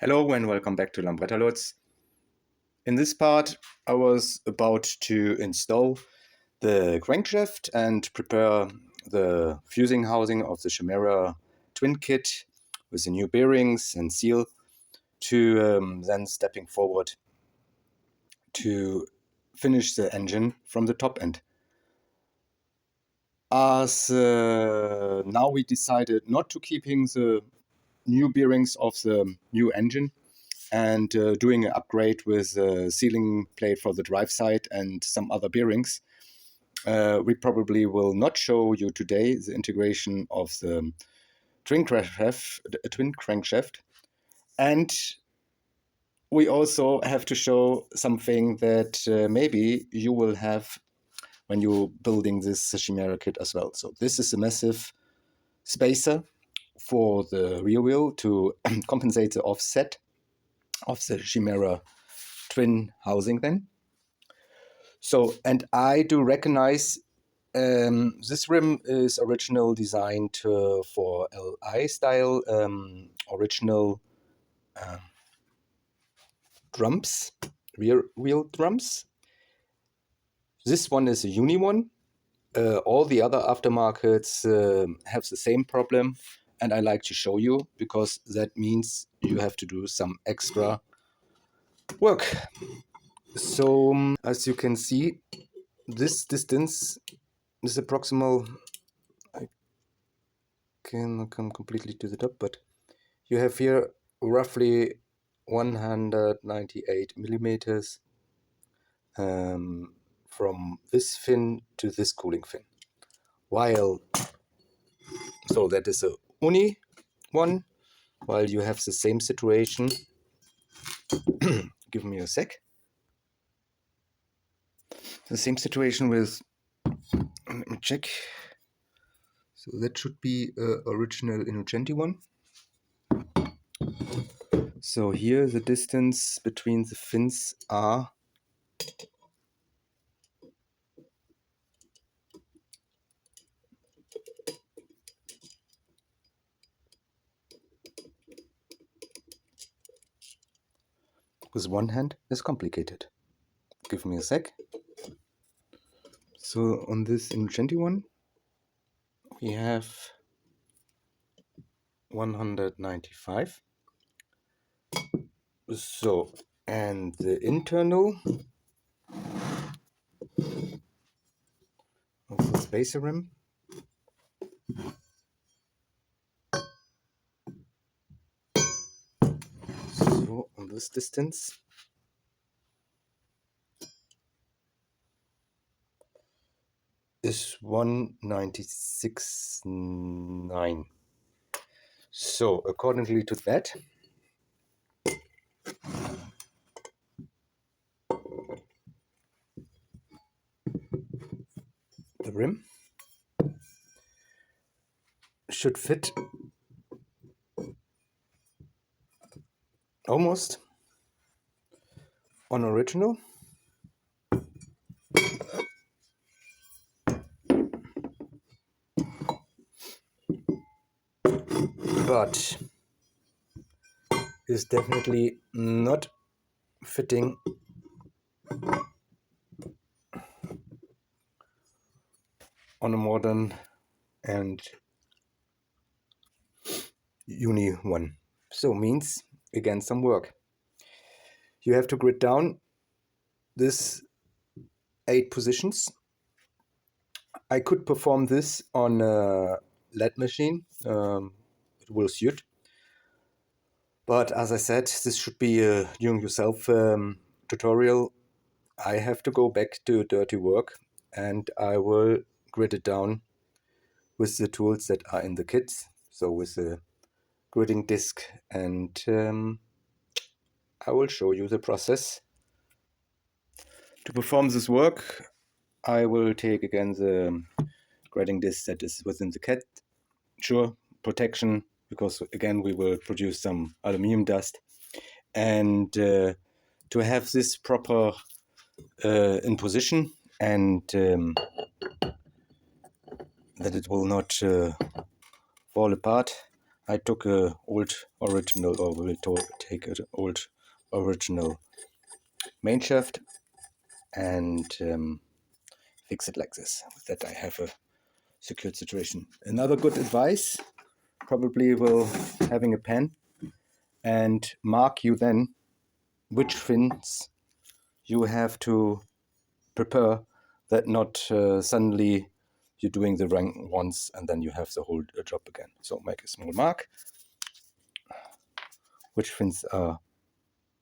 Hello and welcome back to Lambretta-Lutz. In this part, I was about to install the crankshaft and prepare the fusing housing of the Chimera twin kit with the new bearings and seal to then stepping forward to finish the engine from the top end. As now we decided not to keeping the new bearings of the new engine and doing an upgrade with a sealing plate for the drive side and some other bearings. We probably will not show you today the integration of the twin crankshaft. And we also have to show something that maybe you will have when you're building this Chimera kit as well. So this is a massive spacer for the rear wheel to compensate the offset of the Chimera twin housing then. So, and I do recognize this rim is original designed for LI style original drums, rear wheel drums. This one is a uni one. All the other aftermarkets have the same problem, and I like to show you because that means you have to do some extra work. So as you can see, this distance is approximal. I cannot come completely to the top, but you have here roughly 198 millimeters from this fin to this cooling fin. So that is a uni one, while you have the same situation. Give me a sec. The same situation with, let me check. So that should be original Innocenti one. So here the distance between the fins are with one hand is complicated. Give me a sec. So on this Innocenti one, we have 195. So, and the internal of the spacer rim so on this distance is 196.9. So accordingly to that, the rim should fit almost on original. But is definitely not fitting on a modern and uni one. So means again some work. You have to grid down this 8 positions. I could perform this on a LED machine. It will suit. But as I said, this should be a doing yourself tutorial. I have to go back to dirty work and I will grid it down with the tools that are in the kits. So with the gridding disc, and I will show you the process. To perform this work, I will take again the gridding disc that is within the kit. Sure, protection, because again we will produce some aluminum dust, and to have this proper in position and that it will not fall apart, I took a old original, or will take an old original main shaft and fix it like this. With that I have a secured situation. Another good advice probably will having a pen and mark you then which fins you have to prepare, that not suddenly you're doing the rank once and then you have the whole job again. So make a small mark which fins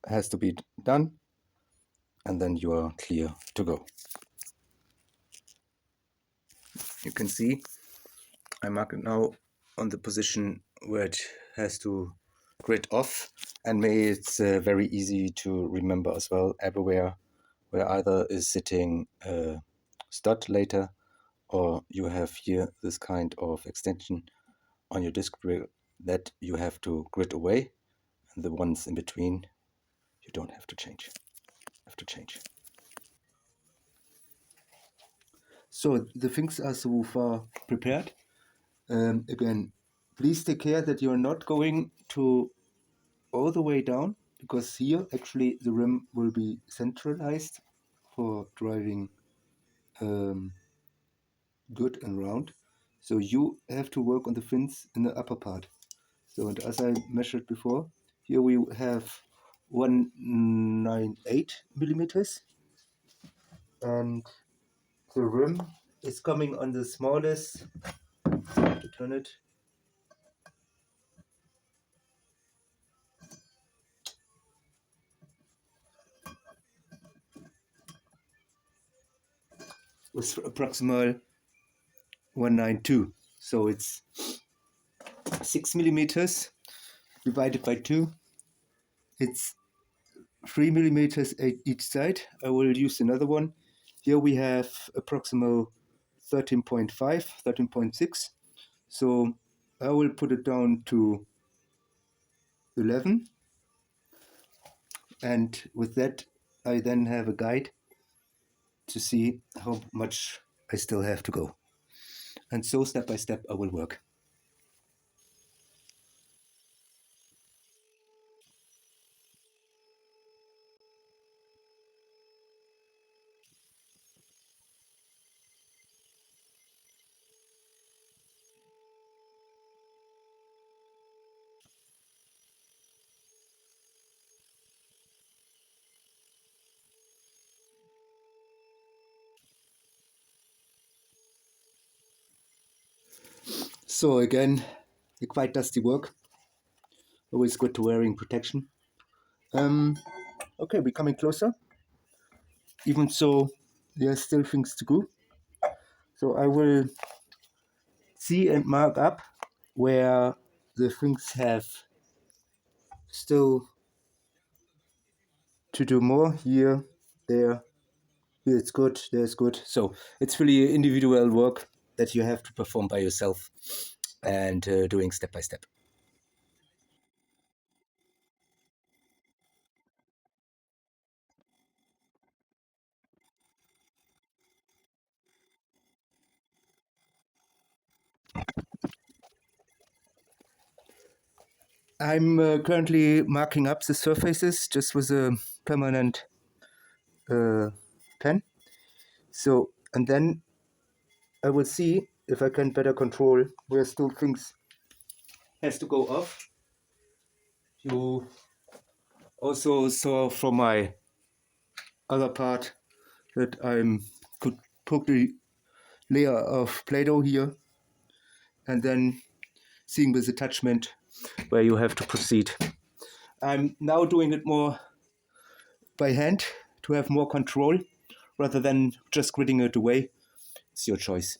has to be done, and then you are clear to go. You can see I mark it now on the position where it has to grid off, and it's very easy to remember as well everywhere where either is sitting a stud later, or you have here this kind of extension on your disc brake that you have to grid away, and the ones in between you don't have to change. So the things are so far prepared. Again, please take care that you're not going to all the way down, because here actually the rim will be centralized for driving good and round. So you have to work on the fins in the upper part. So, and as I measured before, here we have 198 millimeters, and the rim is coming on the smallest, to turn it, with approximately 192. So it's 6 millimeters divided by 2. It's 3 millimeters at each side. I will use another one. Here we have approximately 13.5, 13.6. So I will put it down to 11. And with that, I then have a guide to see how much I still have to go. And so step by step, I will work. So again, a quite dusty work. Always good to wearing protection. Okay, we're coming closer. Even so, there are still things to go. So I will see and mark up where the things have still to do more. Here, there, here it's good, there's good. So it's really individual work that you have to perform by yourself and doing step by step. I'm currently marking up the surfaces just with a permanent pen. So, and then I will see if I can better control where still things has to go off. You also saw from my other part that I'm could poke the layer of Play-Doh here, and then seeing with attachment where you have to proceed. I'm now doing it more by hand to have more control rather than just gridding it away. It's your choice.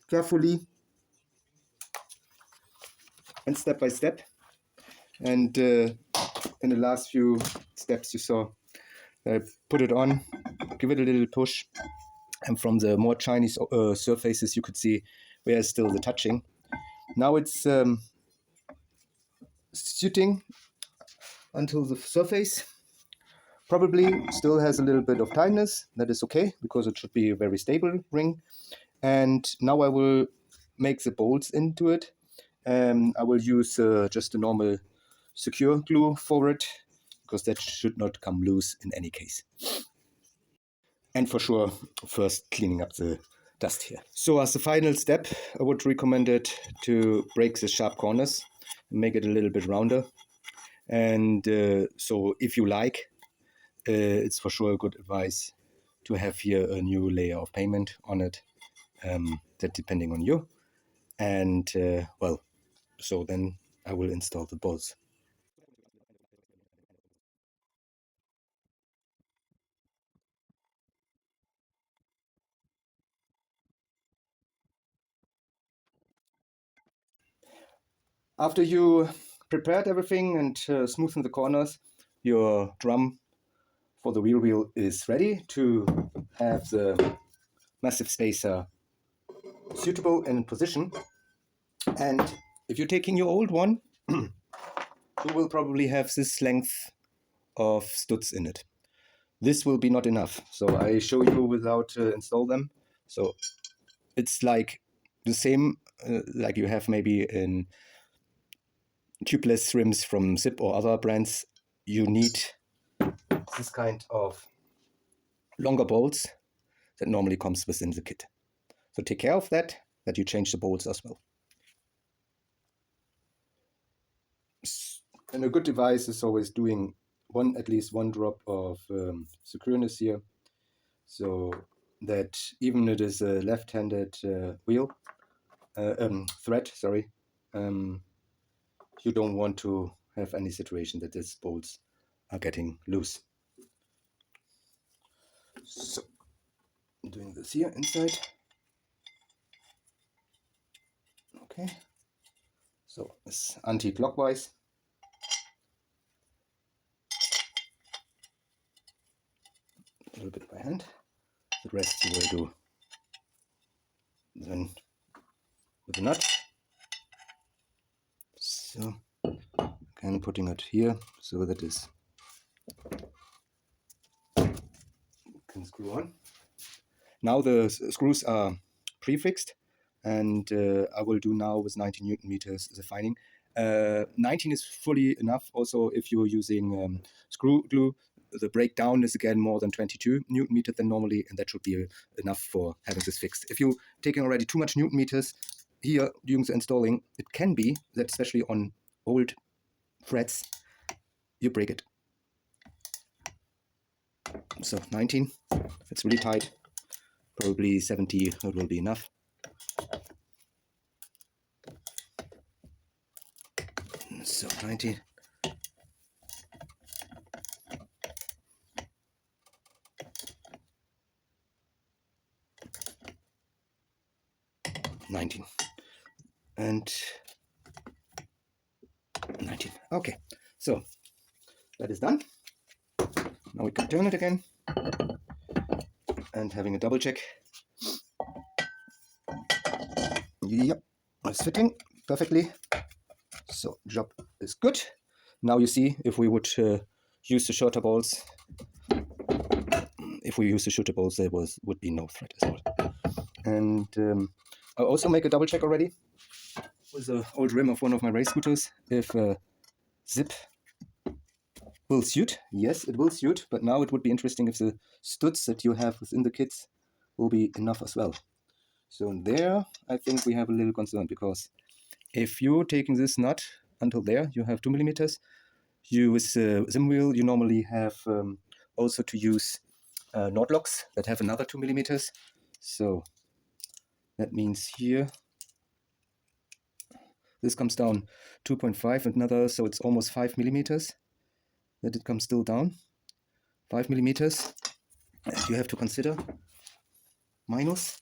carefully and step by step. And in the last few steps you saw, put it on, give it a little push, and from the more Chinese surfaces you could see where is still the touching. Now it's suiting until the surface. Probably still has a little bit of tightness. That is okay, because it should be a very stable ring. And now I will make the bolts into it. I will use just a normal secure glue for it, because that should not come loose in any case. And for sure, first cleaning up the dust here. So as a final step, I would recommend it to break the sharp corners, make it a little bit rounder. And so if you like, it's for sure a good advice to have here a new layer of payment on it, that depending on you. And well, so then I will install the bolts. After you prepared everything and smoothened the corners, your drum for the wheel is ready to have the massive spacer suitable in position. And if you're taking your old one, you will probably have this length of studs in it. This will be not enough, so I show you without install them. So it's like the same like you have maybe in tubeless rims from Zip or other brands. You need this kind of longer bolts that normally comes within the kit. So take care of that you change the bolts as well. And a good device is always doing at least one drop of secureness here, so that even it is a left-handed thread, sorry, you don't want to have any situation that these bolts are getting loose. So I'm doing this here inside. Okay, so it's anti-clockwise. A little bit by hand. The rest you will do then with the nut. So again, putting it here so that it can screw on. Now the screws are prefixed, and I will do now with 19 Newton meters the fining. 19 is fully enough. Also, if you're using screw glue, the breakdown is again more than 22 Newton meters than normally, and that should be enough for having this fixed. If you're taking already too much Newton meters here during the installing, it can be that, especially on old threads, you break it. So 19, it's really tight. Probably 70 it will be enough. So 19. And 19. Okay, so that is done. Now we can turn it again and having a double check. Yep, it's fitting perfectly. So job is good. Now you see, if we would use the shorter bolts, there would be no thread as well. And I'll also make a double check already with the old rim of one of my race scooters if Zip will suit. Yes, it will suit, but now it would be interesting if the studs that you have within the kits will be enough as well. So there, I think we have a little concern, because if you're taking this nut until there, you have 2 millimeters. With the Zim wheel, you normally have also to use knot locks that have another 2 millimeters. So that means here, this comes down 2.5 and another, so it's almost 5 millimeters that it comes still down. 5 millimeters, and you have to consider minus.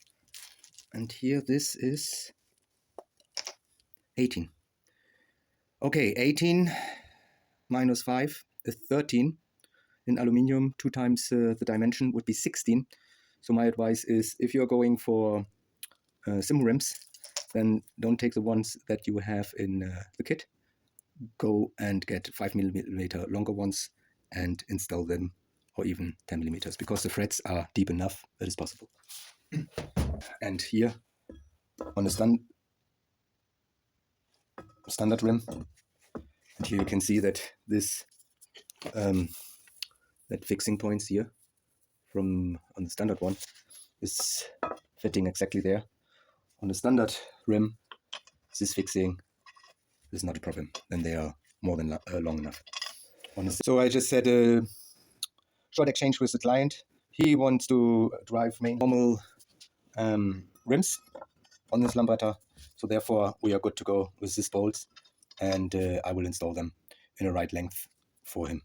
And here this is 18. Okay, 18 minus 5 is 13. In aluminium, 2 times the dimension would be 16. So my advice is, if you're going for sim rims, then don't take the ones that you have in the kit. Go and get 5mm longer ones and install them, or even 10mm, because the threads are deep enough that is possible. And here on the standard rim, and here you can see that this that fixing points here from on the standard one is fitting exactly there. On the standard rim, this fixing is not a problem, then they are more than long enough. So I just had a short exchange with the client. He wants to drive normal rims on this Lambretta, so therefore we are good to go with these bolts, and I will install them in the right length for him.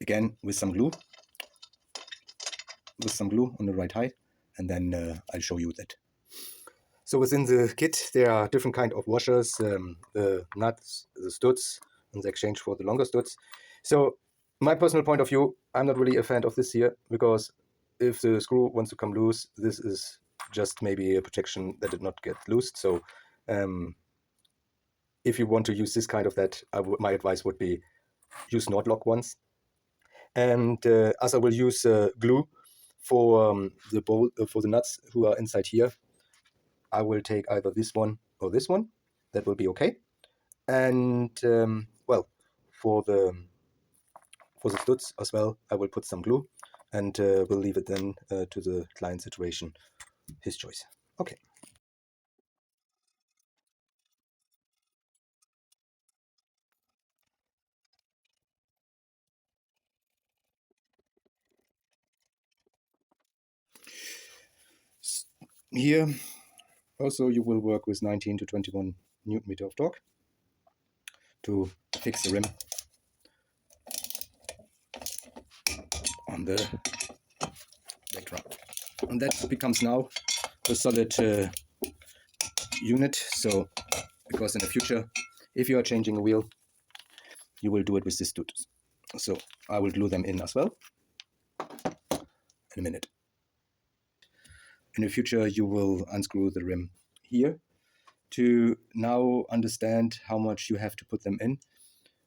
Again, with some glue on the right height, and then I'll show you that. So within the kit, there are different kind of washers, the nuts, the studs, and the exchange for the longer studs. So my personal point of view, I'm not really a fan of this here, because if the screw wants to come loose, this is just maybe a protection that it not get loosed. So if you want to use this kind of that, my advice would be use not lock ones. And as I will use glue for the bolt for the nuts who are inside here, I will take either this one or this one. That will be okay. And well, for the studs as well, I will put some glue, and we'll leave it then to the client situation, his choice. Okay. Here also you will work with 19 to 21 Newton meter of torque to fix the rim on the background. And that becomes now a solid unit. So, because in the future, if you are changing a wheel, you will do it with this stud. So I will glue them in as well in a minute. In the future, you will unscrew the rim here to now understand how much you have to put them in.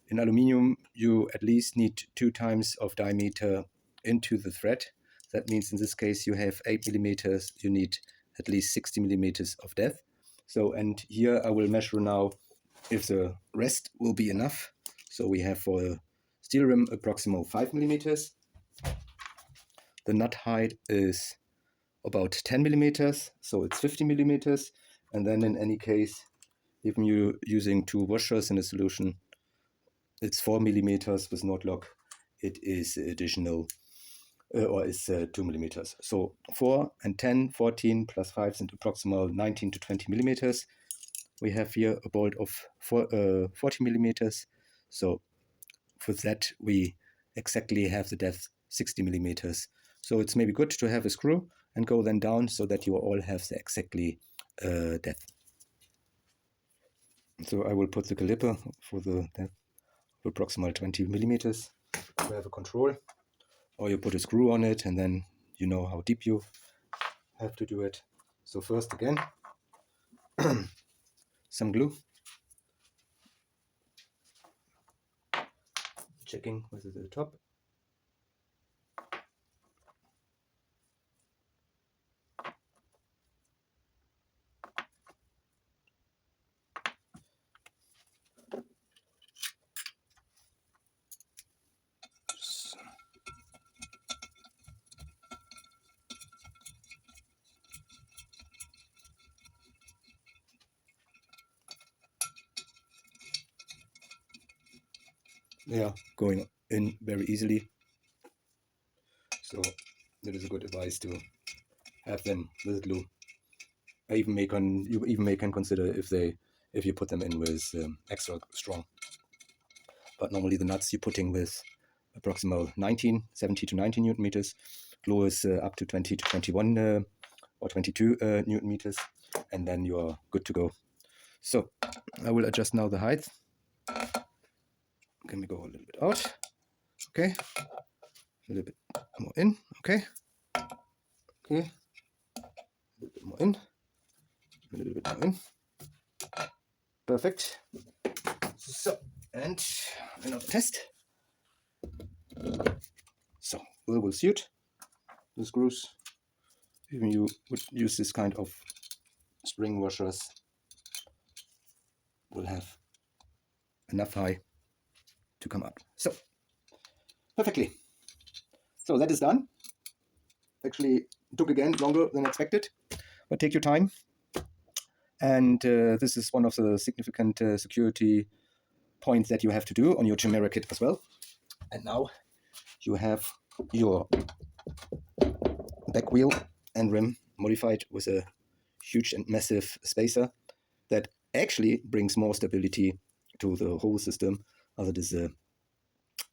In aluminium, you at least need 2 times of diameter into the thread. That means in this case you have 8mm, you need at least 60mm of depth. So, and here I will measure now if the rest will be enough. So we have for a steel rim approximately 5mm. The nut height is about 10mm, so it's 50mm. And then in any case, even you using 2 washers in a solution, it's 4mm with not lock. It is additional, or is 2mm. So 4 and 10, 14 plus 5 and approximately 19 to 20mm. We have here a bolt of 40mm. So for that we exactly have the depth 60mm. So it's maybe good to have a screw and go then down so that you all have the exactly depth. So I will put the caliper for the depth of approximately 20mm to have a control. Or you put a screw on it and then you know how deep you have to do it. So first again, some glue. Checking with the top. They are going in very easily. So that is a good advice to have them with glue. You even may can consider if you put them in with extra strong. But normally the nuts you're putting with approximately 70 to 19 Newton meters. Glue is up to 20 to 21 or 22 Newton meters, and then you're good to go. So I will adjust now the height. Can we go a little bit out? Okay, a little bit more in. Okay, okay, a little bit more in, a little bit more in. Perfect. So, and another test. So, will suit the screws. Even you would use this kind of spring washers, will have enough high to come up. So, perfectly. So that is done. Actually, took again longer than expected, but take your time. And this is one of the significant security points that you have to do on your Chimera kit as well. And now you have your back wheel and rim modified with a huge and massive spacer that actually brings more stability to the whole system, as it is a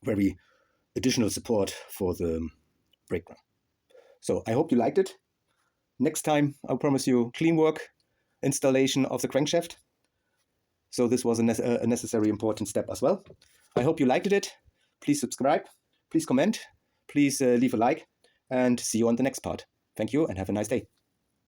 very additional support for the brake drum. So I hope you liked it. Next time, I promise you clean work, installation of the crankshaft. So this was a necessary important step as well. I hope you liked it. Please subscribe, please comment, please leave a like, and see you on the next part. Thank you and have a nice day.